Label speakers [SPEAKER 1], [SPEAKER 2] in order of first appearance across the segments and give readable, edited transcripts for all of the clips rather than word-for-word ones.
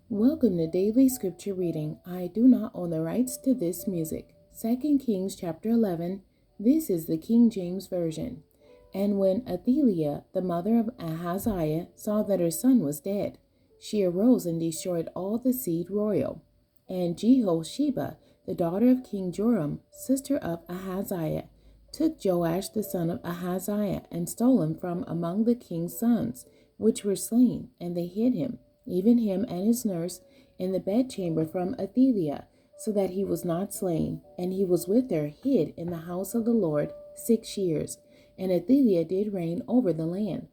[SPEAKER 1] Welcome to Daily Scripture Reading. I do not own the rights to this music. 2 Kings chapter 11. This is the King James Version. And when Athaliah, the mother of Ahaziah, saw that her son was dead, she arose and destroyed all the seed royal. And Jehosheba, the daughter of King Joram, sister of Ahaziah, took Joash the son of Ahaziah and stole him from among the king's sons, which were slain, and they hid him, even him and his nurse, in the bedchamber from Athaliah, so that he was not slain. And he was with her hid in the house of the Lord 6 years. And Athaliah did reign over the land.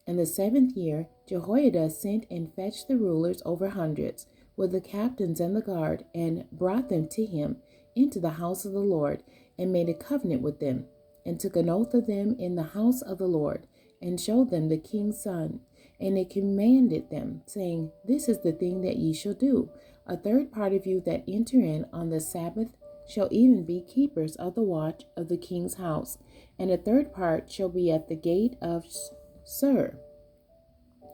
[SPEAKER 1] In the 7th year, Jehoiada sent and fetched the rulers over hundreds, with the captains and the guard, and brought them to him into the house of the Lord, and made a covenant with them, and took an oath of them in the house of the Lord, and showed them the king's son. And it commanded them, saying, This is the thing that ye shall do. A third part of you that enter in on the Sabbath shall even be keepers of the watch of the king's house, and a third part shall be at the gate of Sur,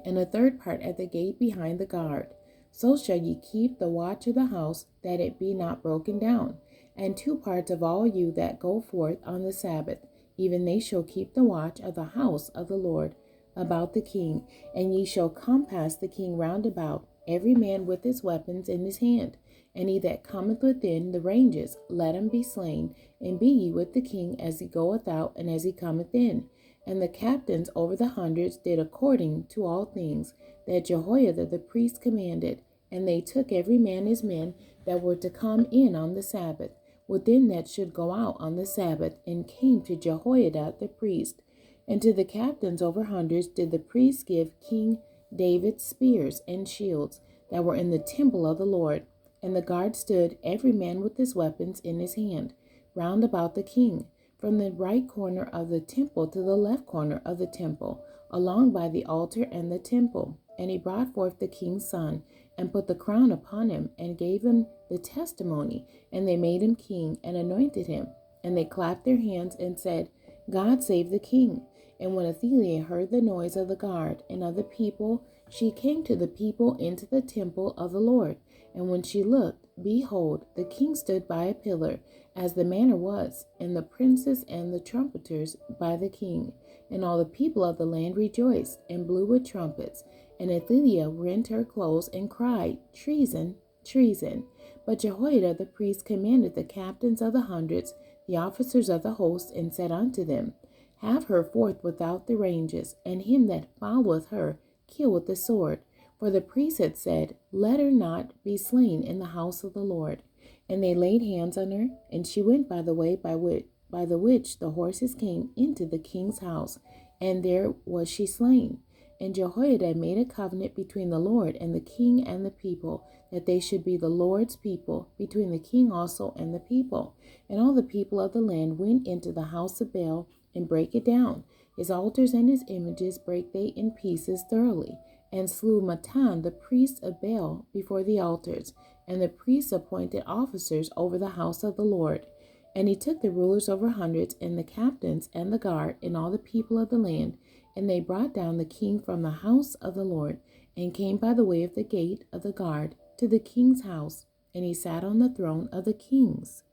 [SPEAKER 1] and a third part at the gate behind the guard. So shall ye keep the watch of the house, that it be not broken down. And 2 parts of all you that go forth on the Sabbath, even they shall keep the watch of the house of the Lord about the king. And ye shall compass the king round about, every man with his weapons in his hand. And he that cometh within the ranges, let him be slain, and be ye with the king as he goeth out and as he cometh in. And the captains over the hundreds did according to all things that Jehoiada the priest commanded. And they took every man his men that were to come in on the Sabbath, within that should go out on the Sabbath, and came to Jehoiada the priest. And to the captains over hundreds did the priests give King David spears and shields that were in the temple of the Lord. And the guard stood, every man with his weapons in his hand, round about the king, from the right corner of the temple to the left corner of the temple, along by the altar and the temple. And he brought forth the king's son, and put the crown upon him, and gave him the testimony. And they made him king, and anointed him. And they clapped their hands, and said, God save the king. And when Athaliah heard the noise of the guard and of the people, she came to the people into the temple of the Lord. And when she looked, behold, the king stood by a pillar, as the manner was, and the princes and the trumpeters by the king. And all the people of the land rejoiced, and blew with trumpets. And Athaliah rent her clothes, and cried, Treason, treason. But Jehoiada the priest commanded the captains of the hundreds, the officers of the host, and said unto them, Have her forth without the ranges, and him that followeth her kill with the sword. For the priest had said, Let her not be slain in the house of the Lord. And they laid hands on her, and she went by the way by the which the horses came into the king's house, and there was she slain. And Jehoiada made a covenant between the Lord and the king and the people, that they should be the Lord's people, between the king also and the people. And all the people of the land went into the house of Baal, and brake it down. His altars and his images brake they in pieces thoroughly, and slew Mattan the priest of Baal before the altars. And the priests appointed officers over the house of the Lord. And he took the rulers over hundreds, and the captains, and the guard, and all the people of the land, and they brought down the king from the house of the Lord, and came by the way of the gate of the guard to the king's house, and he sat on the throne of the kings.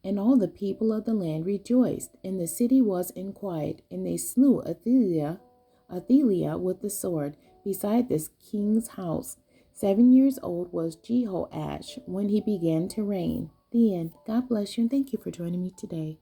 [SPEAKER 1] And all the people of the land rejoiced, and the city was in quiet, and they slew Athaliah with the sword, beside this king's house. 7 years old was Jehoash when he began to reign. The end. God bless you, and thank you for joining me today.